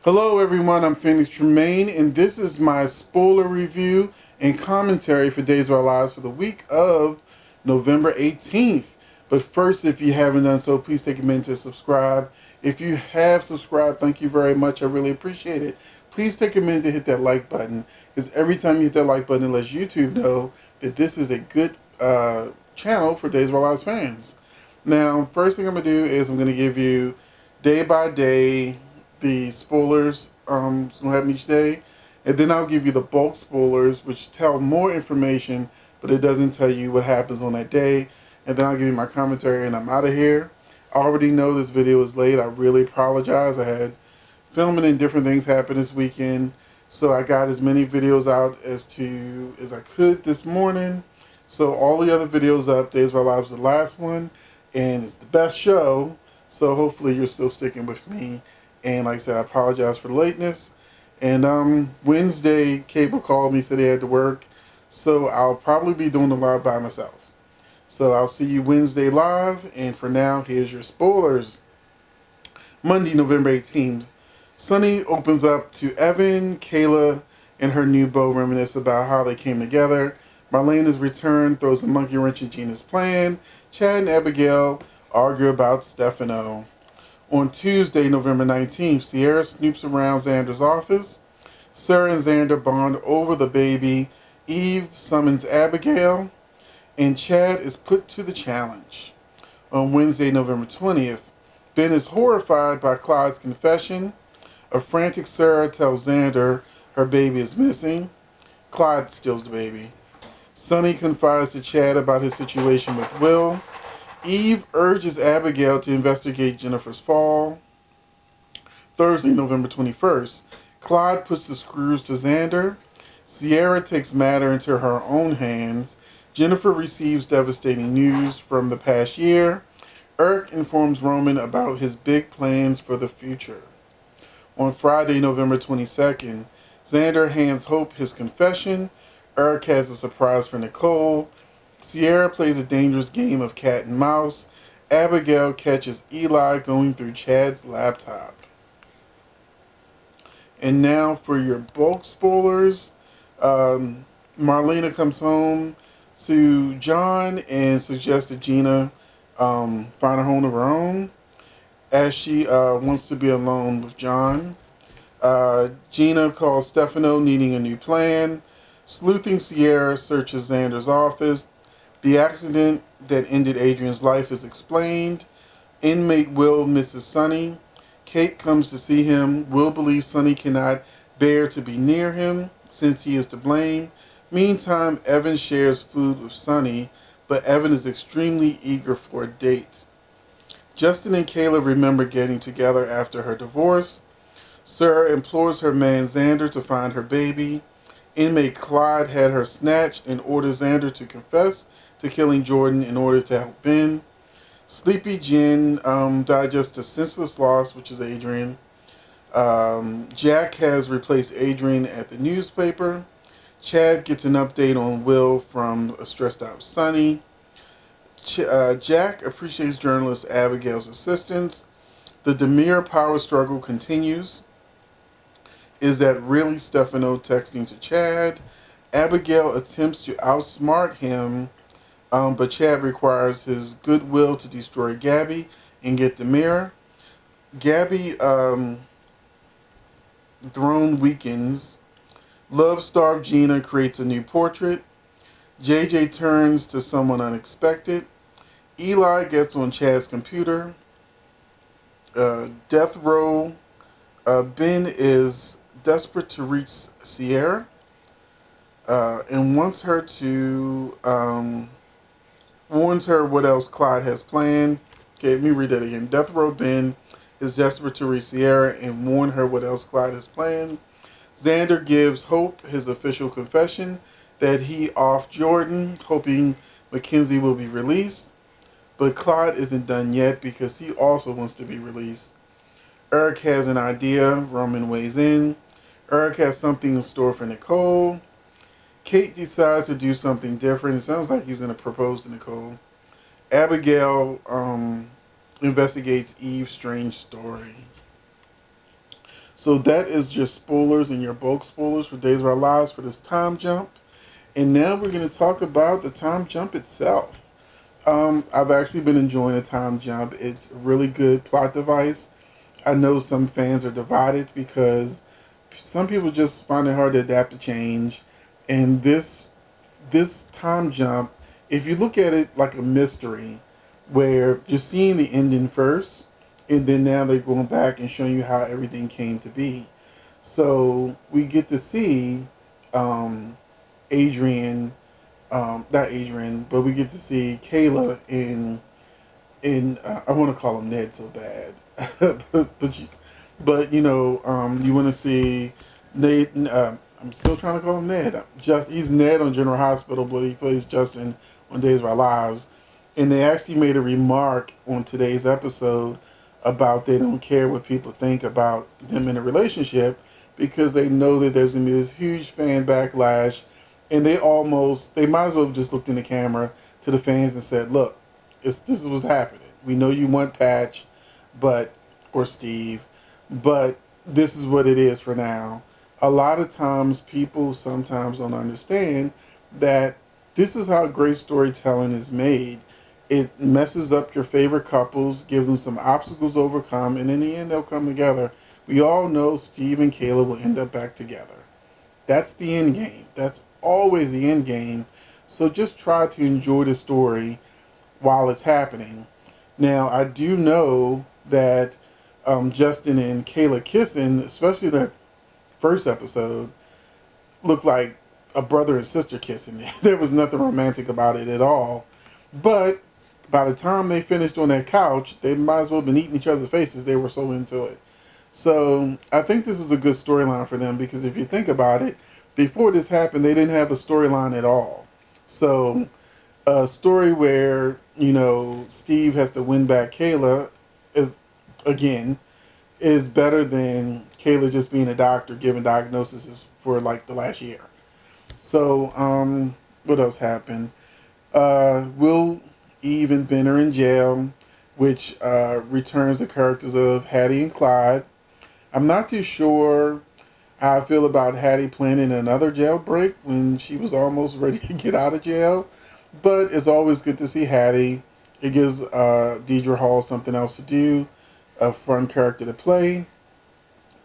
Hello everyone, I'm Tremayne, and this is my spoiler review and commentary for Days of Our Lives for the week of November 18th. But first, if you haven't done so, please take a minute to subscribe. If you have subscribed, thank you very much. I really appreciate it. Please take a minute to hit that like button, because every time you hit that like button, it lets YouTube know that this is a good channel for Days of Our Lives fans. Now, first thing I'm going to do is I'm going to give you day by day the spoilers going to happen each day, and then I'll give you the bulk spoilers, which tell more information, but it doesn't tell you what happens on that day. And then I'll give you my commentary, and I'm out of here. I already know this video is late. I really apologize. I had filming and different things happen this weekend, so I got as many videos out as I could this morning. So all the other videos up. Days of Our Lives, the last one, and it's the best show. So hopefully you're still sticking with me. And like I said, I apologize for the lateness. And Wednesday, Cable called me, said they had to work. So I'll probably be doing the live by myself. So I'll see you Wednesday live. And for now, here's your spoilers. Monday, November 18th. Sunny opens up to Evan, Kayla, and her new beau reminisce about how they came together. Marlena's return throws a monkey wrench in Gina's plan. Chad and Abigail argue about Stefano. On Tuesday, November 19th, Sierra snoops around Xander's office. Sarah and Xander bond over the baby. Eve summons Abigail. And Chad is put to the challenge. On Wednesday, November 20th, Ben is horrified by Clyde's confession. A frantic Sarah tells Xander her baby is missing. Clyde steals the baby. Sonny confides to Chad about his situation with Will. Eve urges Abigail to investigate Jennifer's fall. Thursday, November 21st. Clyde puts the screws to Xander. Sierra takes matter into her own hands. Jennifer receives devastating news from the past year. Eric informs Roman about his big plans for the future. On Friday, November 22nd, Xander hands Hope his confession. Eric has a surprise for Nicole. Sierra plays a dangerous game of cat and mouse. Abigail catches Eli going through Chad's laptop. And now for your bulk spoilers. Marlena comes home to John and suggests that Gina find a home of her own, as she wants to be alone with John. Gina calls Stefano needing a new plan. Sleuthing Sierra searches Xander's office. The accident that ended Adrian's life is explained. Inmate Will misses Sonny. Kate comes to see him. Will believes Sonny cannot bear to be near him since he is to blame. Meantime, Evan shares food with Sonny, but Evan is extremely eager for a date. Justin and Kayla remember getting together after her divorce. Sarah implores her man Xander to find her baby. Inmate Clyde had her snatched and orders Xander to confess to killing Jordan in order to help Ben. Sleepy Jen digests a senseless loss, which is Adrian. Jack has replaced Adrian at the newspaper. Chad gets an update on Will from a stressed out Sonny. Jack appreciates journalist Abigail's assistance. The Demir power struggle continues. Is that really Stefano texting to Chad? Abigail attempts to outsmart him, but Chad requires his goodwill to destroy Gabby and get Demir. Gabby throne weakens. Love-starved Gina creates a new portrait. JJ turns to someone unexpected. Eli gets on Chad's computer. Death row. Ben is desperate to reach Sierra and wants her to warns her what else Clyde has planned. Okay, let me read that again. Death row Ben is desperate to reach Sierra and warn her what else Clyde has planned. Xander gives Hope his official confession that he offed Jordan, hoping Mackenzie will be released. But Clyde isn't done yet because he also wants to be released. Eric has an idea. Roman weighs in. Eric has something in store for Nicole. Kate decides to do something different. It sounds like he's going to propose to Nicole. Abigail investigates Eve's strange story. So that is your spoilers and your bulk spoilers for Days of Our Lives for this time jump. And now we're going to talk about the time jump itself. I've actually been enjoying the time jump. It's a really good plot device. I know some fans are divided because some people just find it hard to adapt to change. And this time jump, if you look at it like a mystery, where you're seeing the ending first, and then now they're going back and showing you how everything came to be. So we get to see um, Adrian, not Adrian, but we get to see Kayla in I want to call him Ned so bad, but you want to see Nate. I'm still trying to call him Ned. He's Ned on General Hospital, but he plays Justin on Days of Our Lives. And they actually made a remark on today's episode about they don't care what people think about them in a relationship because they know that there's going to be this huge fan backlash. And they might as well have just looked in the camera to the fans and said, look, this is what's happening. We know you want Patch, or Steve, but this is what it is for now. A lot of times people sometimes don't understand that this is how great storytelling is made. It messes up your favorite couples, gives them some obstacles to overcome, and in the end they'll come together. We all know Steve and Kayla will end up back together. That's the end game. That's always the end game. So just try to enjoy the story while it's happening. Now, I do know that Justin and Kayla kissing, especially that first episode, looked like a brother and sister kissing. There was nothing romantic about it at all. But by the time they finished on that couch, they might as well have been eating each other's faces. They were so into it. So I think this is a good storyline for them because if you think about it, before this happened, they didn't have a storyline at all. So a story where, Steve has to win back Kayla is better than Kayla just being a doctor giving diagnoses for like the last year. So, what else happened? Will, Eve, and Ben are in jail, which returns the characters of Hattie and Clyde. I'm not too sure how I feel about Hattie planning another jailbreak when she was almost ready to get out of jail. But it's always good to see Hattie. It gives Deidre Hall something else to do, a fun character to play.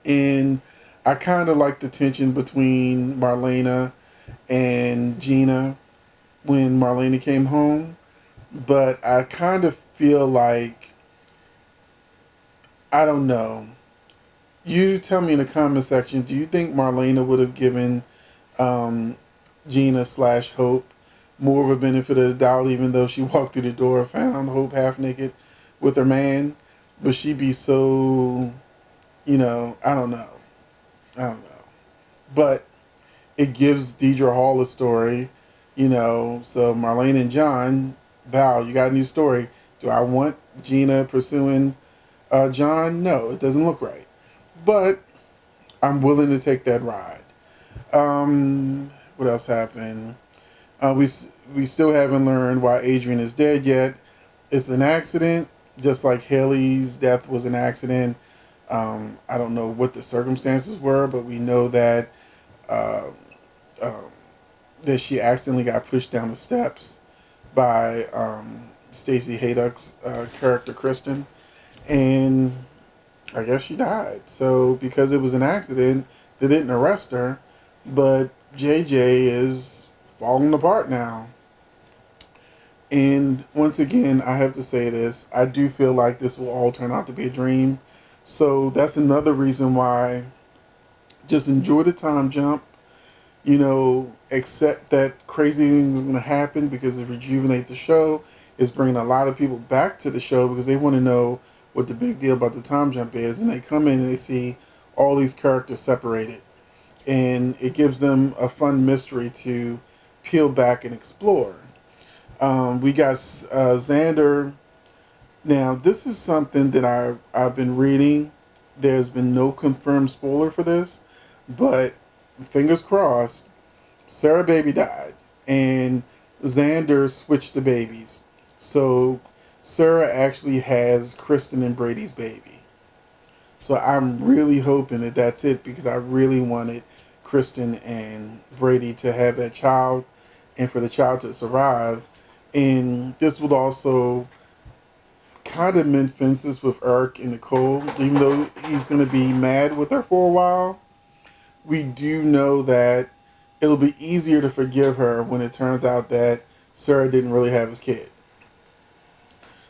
And I kind of like the tension between Marlena and Gina when Marlena came home. But I kind of feel like, I don't know. You tell me in the comment section, do you think Marlena would have given Gina / Hope more of a benefit of the doubt, even though she walked through the door, found Hope half naked with her man? But she'd be so, I don't know. But it gives Deidre Hall a story, So Marlene and John, Val, you got a new story. Do I want Gina pursuing John? No, it doesn't look right. But I'm willing to take that ride. What else happened? We still haven't learned why Adrian is dead yet. It's an accident, just like Haley's death was an accident. I don't know what the circumstances were, but we know that that she accidentally got pushed down the steps by Stacey Haydock's character Kristen, and I guess she died. So because it was an accident, they didn't arrest her, but JJ is falling apart now. And once again, I have to say this, I do feel like this will all turn out to be a dream. So that's another reason why just enjoy the time jump, accept that crazy things are going to happen because it rejuvenates the show. It's bringing a lot of people back to the show because they want to know what the big deal about the time jump is. And they come in and they see all these characters separated. And it gives them a fun mystery to peel back and explore. We got Xander. Now, this is something that I've been reading. There's been no confirmed spoiler for this, but fingers crossed, Sarah baby died, and Xander switched the babies. So Sarah actually has Kristen and Brady's baby. So I'm really hoping that that's it because I really wanted Kristen and Brady to have that child and for the child to survive. And this would also kind of mend fences with Eric and Nicole, even though he's going to be mad with her for a while. We do know that it'll be easier to forgive her when it turns out that Sarah didn't really have his kid.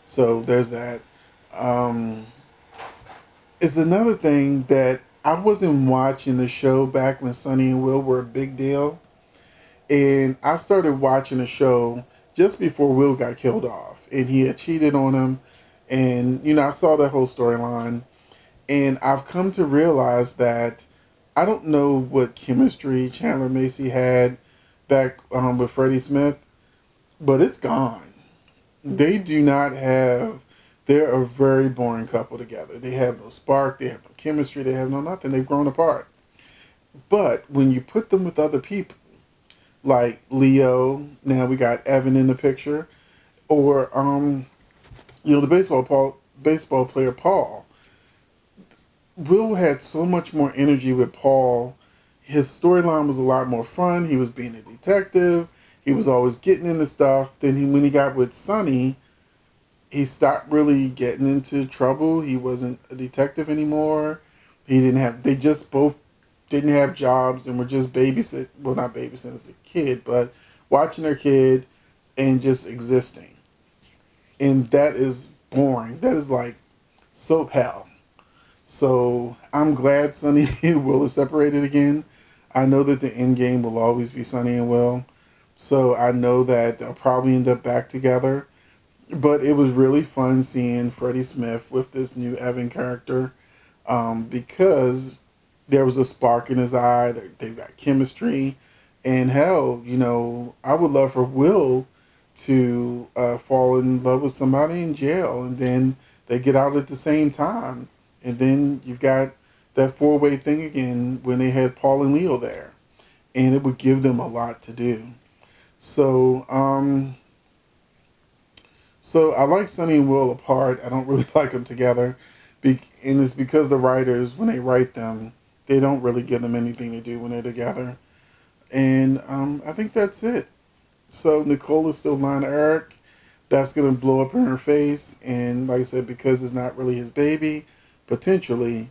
So there's that. Um, it's another thing that I wasn't watching the show back when Sonny and Will were a big deal. And I started watching the show just before Will got killed off. And he had cheated on him. And, I saw that whole storyline. And I've come to realize that I don't know what chemistry Chandler Macy had back with Freddie Smith, but it's gone. They do not have. They're a very boring couple together. They have no spark. They have no chemistry. They have no nothing. They've grown apart. But when you put them with other people, like Leo, now we got Evan in the picture, or the baseball player Paul. Will had so much more energy with Paul. His storyline was a lot more fun. He was being a detective. He was always getting into stuff. Then when he got with Sonny, he stopped really getting into trouble. He wasn't a detective anymore. They just both didn't have jobs and were just not babysitting as a kid, but watching their kid and just existing. And that is boring. That is like soap hell. So I'm glad Sonny and Will are separated again. I know that the end game will always be Sonny and Will. So I know that they'll probably end up back together. But it was really fun seeing Freddie Smith with this new Evan character because there was a spark in his eye. They've got chemistry. And hell, I would love for Will to fall in love with somebody in jail and then they get out at the same time. And then you've got that four-way thing again when they had Paul and Leo there. And it would give them a lot to do. So, I like Sonny and Will apart. I don't really like them together. And it's because the writers, when they write them, they don't really give them anything to do when they're together. And I think that's it. So Nicole is still lying to Eric. That's going to blow up in her face. And like I said, because it's not really his baby, potentially,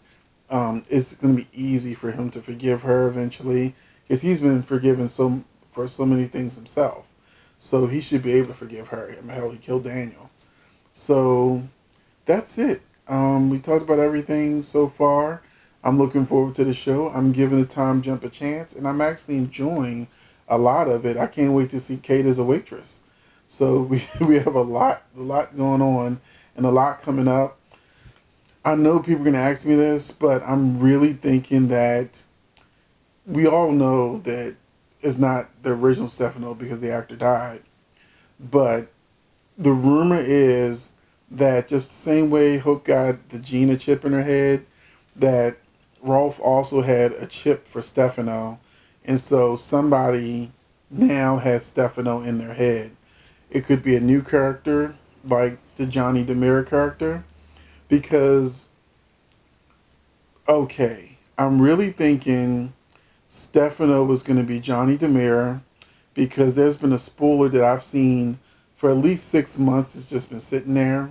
it's going to be easy for him to forgive her eventually. Because he's been forgiven for so many things himself. So he should be able to forgive her. I mean, hell, he killed Daniel. So that's it. We talked about everything so far. I'm looking forward to the show. I'm giving the time jump a chance, and I'm actually enjoying a lot of it. I can't wait to see Kate as a waitress. So we have a lot going on and a lot coming up. I know people are going to ask me this, but I'm really thinking that we all know that it's not the original Stefano because the actor died. But the rumor is that just the same way Hope got the Gina chip in her head, that Rolf also had a chip for Stefano. And so somebody now has Stefano in their head. It could be a new character, like the Johnny Demira character. Because, okay, I'm really thinking Stefano was going to be Johnny Demira because there's been a spoiler that I've seen for at least 6 months. It's just been sitting there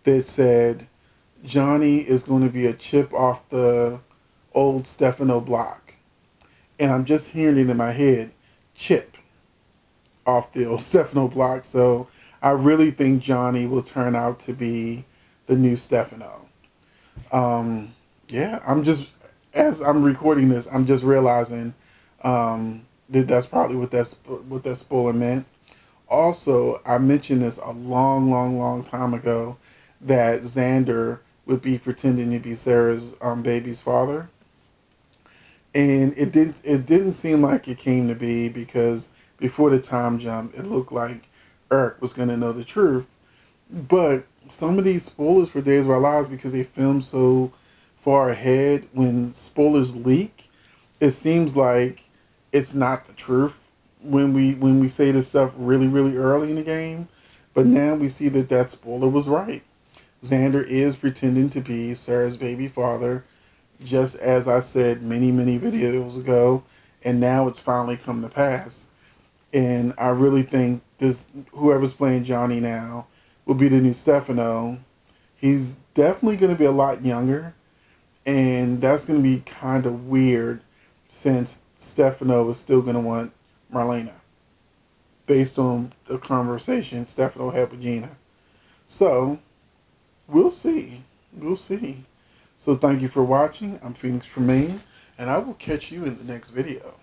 that said Johnny is going to be a chip off the old Stefano block. And I'm just hearing it in my head, chip off the old Stefano block. So I really think Johnny will turn out to be the new Stefano. Yeah, as I'm recording this, I'm just realizing that that's probably what that spoiler meant. Also, I mentioned this a long time ago that Xander would be pretending to be Sarah's baby's father, and it didn't seem like it came to be because before the time jump, it looked like Eric was going to know the truth. But some of these spoilers for Days of Our Lives, because they filmed so far ahead, when spoilers leak, it seems like it's not the truth when we say this stuff really early in the game. But now we see that spoiler was right. Xander is pretending to be Sarah's baby father, just as I said many, many videos ago, and now it's finally come to pass. And I really think this whoever's playing Johnny now will be the new Stefano. He's definitely going to be a lot younger, and that's going to be kind of weird since Stefano is still going to want Marlena, based on the conversation Stefano had with Gina. So, we'll see. We'll see. So thank you for watching. I'm Phoenix Tremayne, and I will catch you in the next video.